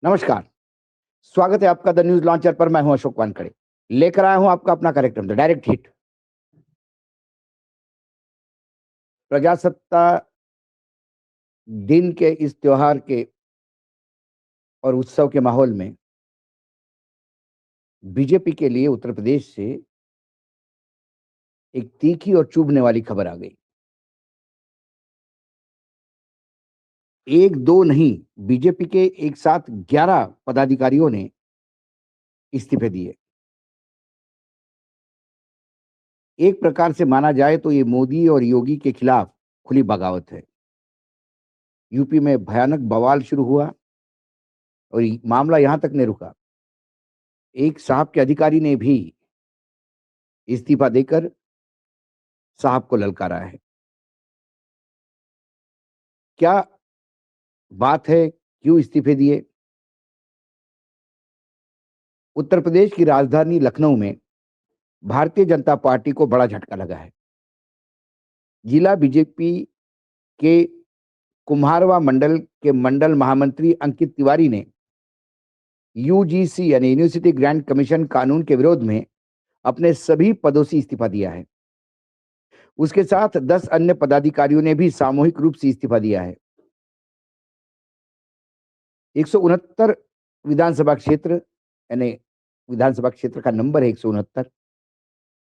नमस्कार, स्वागत है आपका द न्यूज़ लॉन्चर पर। मैं हूं अशोक वानखड़े। लेकर आया हूं आपका अपना कार्यक्रम द डायरेक्ट हिट। प्रजासत्ता दिन के इस त्योहार के और उत्सव के माहौल में बीजेपी के लिए उत्तर प्रदेश से एक तीखी और चुभने वाली खबर आ गई। एक दो नहीं, बीजेपी के एक साथ 11 पदाधिकारियों ने इस्तीफे दिए। एक प्रकार से माना जाए तो ये मोदी और योगी के खिलाफ खुली बगावत है। यूपी में भयानक बवाल शुरू हुआ और मामला यहां तक नहीं रुका। एक साहब के अधिकारी ने भी इस्तीफा देकर साहब को ललकारा है। क्या बात है, क्यों इस्तीफे दिए? उत्तर प्रदेश की राजधानी लखनऊ में भारतीय जनता पार्टी को बड़ा झटका लगा है। जिला बीजेपी के कुम्हारवा मंडल के मंडल महामंत्री अंकित तिवारी ने यूजीसी यानी यूनिवर्सिटी ग्रांट कमीशन कानून के विरोध में अपने सभी पदों से इस्तीफा दिया है। उसके साथ 10 अन्य पदाधिकारियों ने भी सामूहिक रूप से इस्तीफा दिया है। 169 विधानसभा क्षेत्र यानी विधानसभा क्षेत्र का नंबर है 169।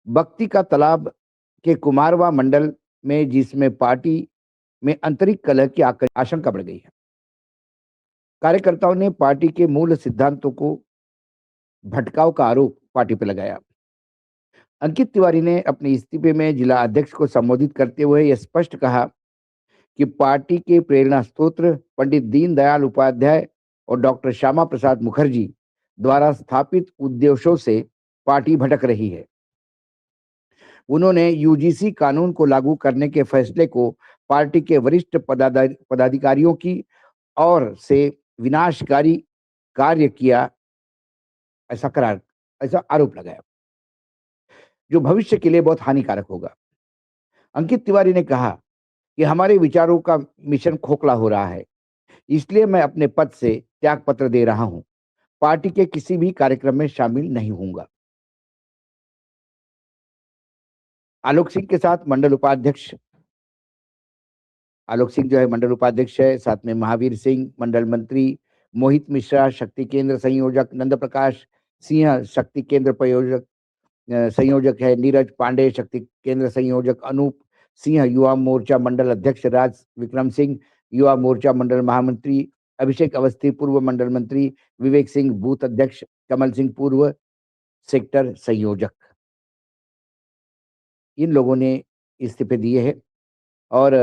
बख्ती का तालाब के कुमारवा मंडल में, जिसमें पार्टी में आंतरिक कलह की आशंका बढ़ गई है। कार्यकर्ताओं ने पार्टी के मूल सिद्धांतों को भटकाव का आरोप पार्टी पर लगाया। अंकित तिवारी ने अपने इस्तीफे में जिला अध्यक्ष को संबोधित करते हुए यह स्पष्ट कहा कि पार्टी के प्रेरणा स्रोत पंडित दीनदयाल उपाध्याय और डॉक्टर श्यामा प्रसाद मुखर्जी द्वारा स्थापित उद्देश्यों से पार्टी भटक रही है। उन्होंने यूजीसी कानून को लागू करने के फैसले को पार्टी के वरिष्ठ पदाधिकारियों की ओर से विनाशकारी कार्य किया, ऐसा आरोप लगाया, जो भविष्य के लिए बहुत हानिकारक होगा। अंकित तिवारी ने कहा कि हमारे विचारों का मिशन खोखला हो रहा है, इसलिए मैं अपने पद से त्याग पत्र दे रहा हूं। पार्टी के किसी भी कार्यक्रम में शामिल नहीं होऊंगा। आलोक सिंह के साथ मंडल उपाध्यक्ष, आलोक सिंह जो है मंडल उपाध्यक्ष है, साथ में महावीर सिंह मंडल मंत्री, मोहित मिश्रा शक्ति केंद्र संयोजक, नंद प्रकाश सिंह शक्ति केंद्र संयोजक है, नीरज पांडे शक्ति केंद्र संयोजक, अनूप सिंह युवा मोर्चा मंडल अध्यक्ष, राज विक्रम सिंह युवा मोर्चा मंडल महामंत्री, अभिषेक अवस्थी पूर्व मंडल मंत्री, विवेक सिंह बूथ अध्यक्ष, कमल सिंह पूर्व सेक्टर संयोजक। इन लोगों ने इस्तीफे दिए हैं और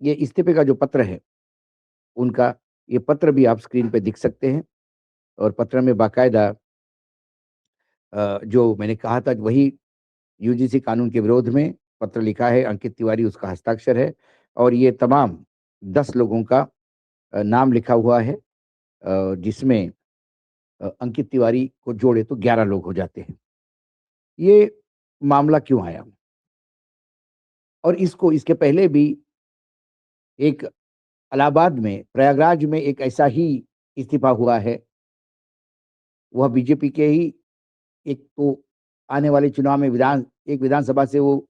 ये इस्तीफे का जो पत्र है उनका, ये पत्र भी आप स्क्रीन पे दिख सकते हैं। और पत्र में बाकायदा जो मैंने कहा था वही यूजीसी कानून के विरोध में पत्र लिखा है। अंकित तिवारी उसका हस्ताक्षर है और ये तमाम 10 लोगों का नाम लिखा हुआ है, जिसमें अंकित तिवारी को जोड़े तो 11 लोग हो जाते हैं। ये मामला क्यों आया? और इसके पहले भी एक इलाहाबाद में, प्रयागराज में एक ऐसा ही इस्तीफा हुआ है। वह बीजेपी के ही एक तो आने वाले चुनाव में एक विधानसभा से वो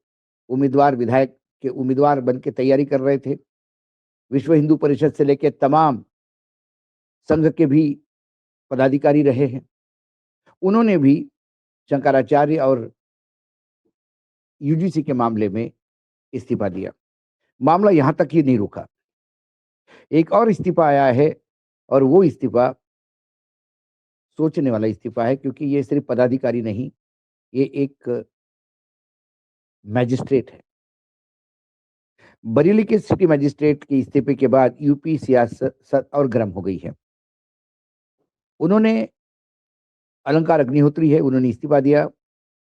विधायक के उम्मीदवार बन के तैयारी कर रहे थे। विश्व हिंदू परिषद से लेकर तमाम संघ के भी पदाधिकारी रहे हैं। उन्होंने भी शंकराचार्य और यूजीसी के मामले में इस्तीफा दिया। मामला यहां तक ही नहीं रुका, एक और इस्तीफा आया है और वो इस्तीफा सोचने वाला इस्तीफा है, क्योंकि ये सिर्फ पदाधिकारी नहीं, ये एक मैजिस्ट्रेट है। बरेली के सिटी मैजिस्ट्रेट के इस्तीफे के बाद यूपी सियासत और गर्म हो गई है। उन्होंने अलंकार अग्निहोत्री है, उन्होंने इस्तीफा दिया।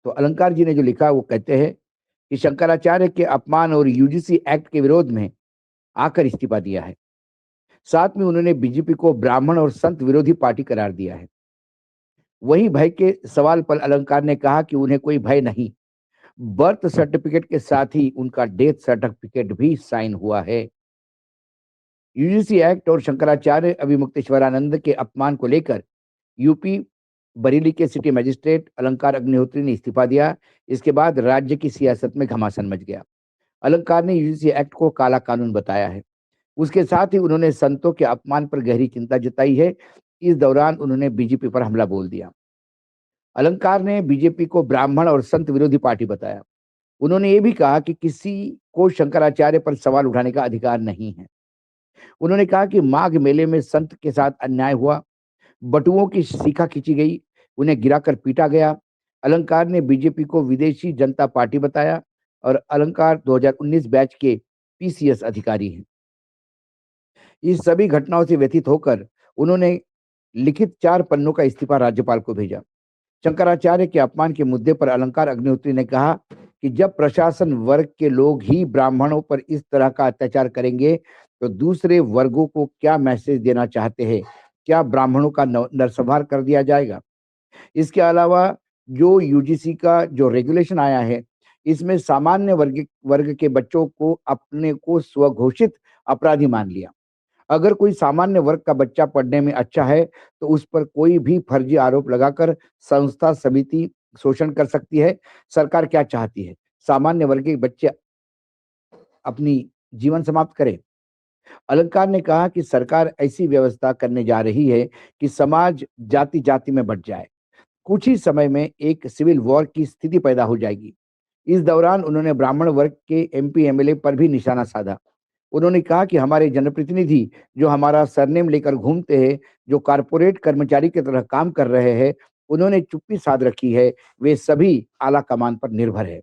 तो अलंकार जी ने जो लिखा वो कहते हैं कि शंकराचार्य के अपमान और यूजीसी एक्ट के विरोध में आकर इस्तीफा दिया है। साथ में उन्होंने बीजेपी को ब्राह्मण और संत विरोधी पार्टी करार दिया है। वहीं भय के सवाल पर अलंकार ने कहा कि उन्हें कोई भय नहीं, बर्थ सर्टिफिकेट के साथ ही उनका डेथ सर्टिफिकेट भी साइन हुआ है। यूजीसी एक्ट और शंकराचार्य अभिमुक्तेश्वरानंद के अपमान को लेकर यूपी बरेली के सिटी मजिस्ट्रेट अलंकार अग्निहोत्री ने इस्तीफा दिया। इसके बाद राज्य की सियासत में घमासान मच गया। अलंकार ने यूजीसी एक्ट को काला कानून बताया है। उसके साथ ही उन्होंने संतों के अपमान पर गहरी चिंता जताई है। इस दौरान उन्होंने बीजेपी पर हमला बोल दिया। अलंकार ने बीजेपी को ब्राह्मण और संत विरोधी पार्टी बताया। उन्होंने ये भी कहा कि किसी को शंकराचार्य पर सवाल उठाने का अधिकार नहीं है। उन्होंने कहा कि माघ मेले में संत के साथ अन्याय हुआ, बटुओं की शिखा खींची गई, उन्हें गिराकर पीटा गया। अलंकार ने बीजेपी को विदेशी जनता पार्टी बताया और अलंकार 2019 बैच के पीसीएस अधिकारी हैं। इस सभी घटनाओं से व्यथित होकर उन्होंने लिखित 4 पन्नों का इस्तीफा राज्यपाल को भेजा। शंकराचार्य के अपमान के मुद्दे पर अलंकार अग्निहोत्री ने कहा कि जब प्रशासन वर्ग के लोग ही ब्राह्मणों पर इस तरह का अत्याचार करेंगे तो दूसरे वर्गों को क्या मैसेज देना चाहते हैं? क्या ब्राह्मणों का नरसंहार कर दिया जाएगा? इसके अलावा जो यूजीसी का जो रेगुलेशन आया है, इसमें सामान्य वर्ग वर्ग के बच्चों को अपने को स्वघोषित अपराधी मान लिया। अगर कोई सामान्य वर्ग का बच्चा पढ़ने में अच्छा है, तो उस पर कोई भी फर्जी आरोप लगाकर संस्था समिति शोषण कर सकती है। सरकार क्या चाहती है? सामान्य वर्ग के बच्चे अपनी जीवन समाप्त करें। अलंकार ने कहा कि सरकार ऐसी व्यवस्था करने जा रही है कि समाज जाति-जाति में बँट जाए। कुछ ही समय में एक सिविल वॉर की स्थिति पैदा हो जाएगी। इस दौरान उन्होंने ब्राह्मण वर्ग के एमपी, एमएलए पर भी निशाना साधा। उन्होंने कहा कि हमारे जनप्रतिनिधि जो हमारा सरनेम लेकर घूमते हैं, जो कॉर्पोरेट कर्मचारी की तरह काम कर रहे हैं, उन्होंने चुप्पी साध रखी है, वे सभी आला कमान पर निर्भर है।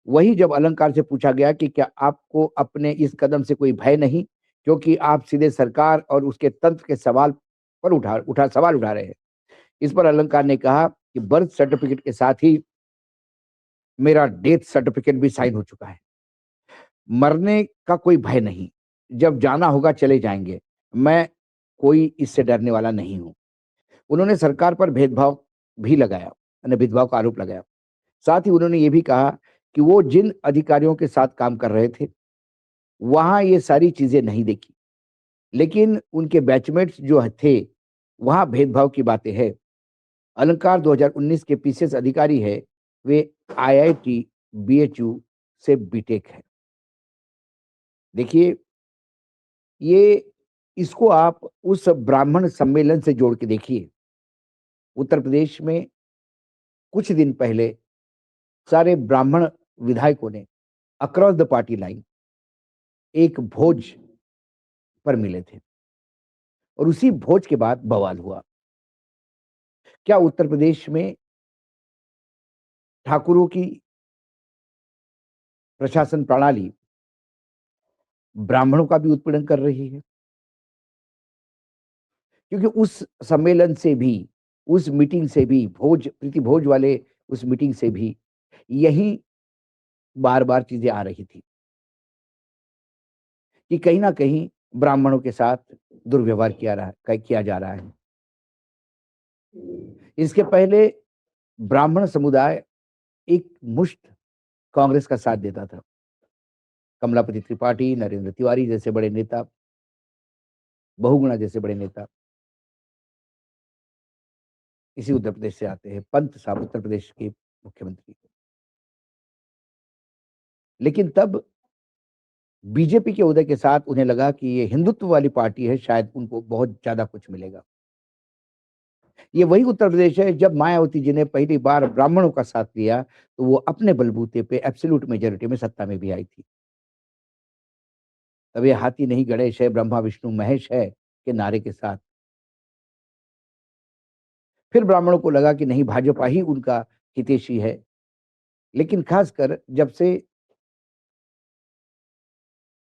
वहीं जब अलंकार से पूछा गया कि क्या आपको अपने इस कदम से कोई भय नहीं, क्योंकि आप सीधे सरकार और उसके तंत्र के सवाल पर सवाल उठा रहे हैं। इस पर अलंकार ने कहा कि बर्थ सर्टिफिकेट के साथ ही मेरा डेथ सर्टिफिकेट भी साइन हो चुका है। मरने का कोई भय नहीं। जब जाना होगा चले जाएँगे। मैं कोई इससे डरने वाला नहीं हूँ। उन्होंने सरकार पर भेदभाव भी लगाया, यानी भेदभाव का आरोप लगाया। साथ ही उन्होंने ये भी कहा कि वो जिन अधिकारियों के साथ काम कर रहे थे, वहाँ ये सारी चीज़ें नहीं देखी। लेकिन उनके बैचमेट्स जो थे, वहाँ भेदभाव की बातें हैं। अलंकार 2019 के पीसीएस अधिकारी है, वे आईआईटी, बीएचयू से बीटेक है। देखिए, ये इसको आप उस ब्राह्मण सम्मेलन से जोड़ के देखिए। उत्तर प्रदेश में कुछ दिन पहले सारे ब्राह्मण विधायकों ने अक्रॉस द पार्टी लाइन एक भोज पर मिले थे और उसी भोज के बाद बवाल हुआ। क्या उत्तर प्रदेश में ठाकुरों की प्रशासन प्रणाली ब्राह्मणों का भी उत्पीड़न कर रही है? क्योंकि उस सम्मेलन से भी, उस मीटिंग से भी, प्रीति भोज वाले उस मीटिंग से भी यही बार-बार चीज़ें आ रही थी कि कहीं न कहीं ब्राह्मणों के साथ दुर्व्यवहार किया जा रहा है। इसके पहले ब्राह्मण समुदाय एक मुश्त कांग्रेस का साथ देता था। कमलापति त्रिपाठी, नरेंद्र तिवारी जैसे बड़े नेता, बहुगुणा जैसे बड़े नेता इसी उत्तर प्रदेश से आते हैं। पंत साहब उत्तर प्रदेश के मुख्यमंत्री। लेकिन तब बीजेपी के उदय के साथ उन्हें लगा कि ये हिंदुत्व वाली पार्टी है, शायद उनको बहुत ज़्यादा कुछ मिलेगा। ये वही उत्तर प्रदेश है जब मायावती जी ने पहली बार ब्राह्मणों का साथ लिया, तो वो अपने बलबूते पे एब्सोल्यूट मेजॉरिटी में सत्ता में भी आई थी। तब ये हाथी नहीं गणेश है, ब्रह्मा विष्णु महेश है के नारे के साथ फिर ब्राह्मणों को लगा कि नहीं भाजपा ही उनका हितैषी है। लेकिन खासकर जब से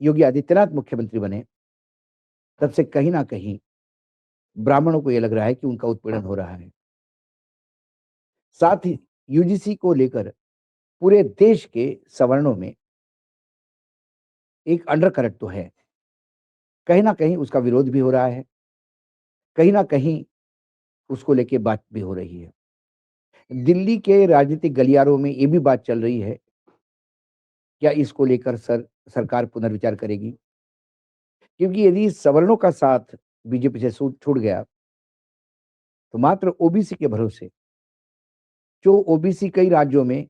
योगी आदित्यनाथ मुख्यमंत्री बने, तब से कहीं न कहीं ब्राह्मणों को ये लग रहा है कि उनका उत्पीड़न हो रहा है। साथ ही यूजीसी को लेकर पूरे देश के सवर्णों में एक अंडरकरंट तो है। कहीं न कहीं उसका विरोध भी हो रहा है, कहीं न कहीं उसको लेके बात भी हो रही है। दिल्ली के राजनीतिक गलियारों में ये भी बात चल रही है, क्या इसको लेकर सरकार पुनर्विचार करेगी? क्योंकि यदि सवर्णों का साथ बीजेपी से छूट गया तो मात्र ओबीसी के भरोसे, जो ओबीसी कई राज्यों में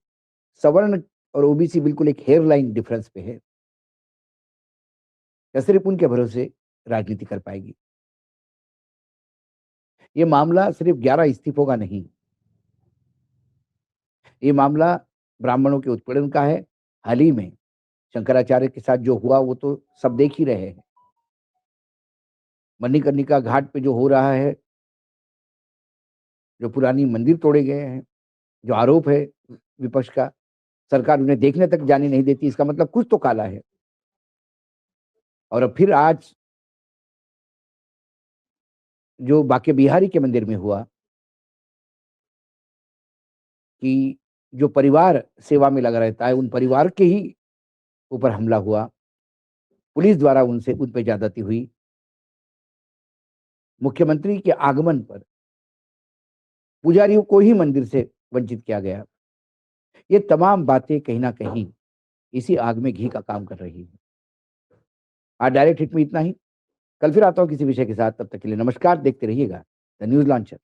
सवर्ण और ओबीसी बिल्कुल एक हेयर लाइन डिफरेंस पे है, या सिर्फ उनके भरोसे राजनीति कर पाएगी। ये मामला सिर्फ 11 इस्तीफों का नहीं, ये मामला ब्राह्मणों के उत्पीड़न का है। हाल ही में शंकराचार्य के साथ जो हुआ वो तो सब देख ही रहे हैं। मणिकर्णिका घाट पे जो हो रहा है, जो पुरानी मंदिर तोड़े गए हैं, जो आरोप है विपक्ष का, सरकार उन्हें देखने तक जाने नहीं देती, इसका मतलब कुछ तो काला है। और अब फिर आज जो बांके बिहारी के मंदिर में हुआ कि जो परिवार सेवा में लगा रहता है, उन परिवार के ही ऊपर हमला हुआ, पुलिस द्वारा उनसे उन पे ज्यादती हुई, मुख्यमंत्री के आगमन पर पुजारियों को ही मंदिर से वंचित किया गया। ये तमाम बातें कहीं ना कहीं इसी आग में घी का काम कर रही है। आज डायरेक्ट हिट में इतना ही। कल फिर आता हूं किसी विषय के साथ, तब तक के लिए नमस्कार। देखते रहिएगा द न्यूज लॉन्चर।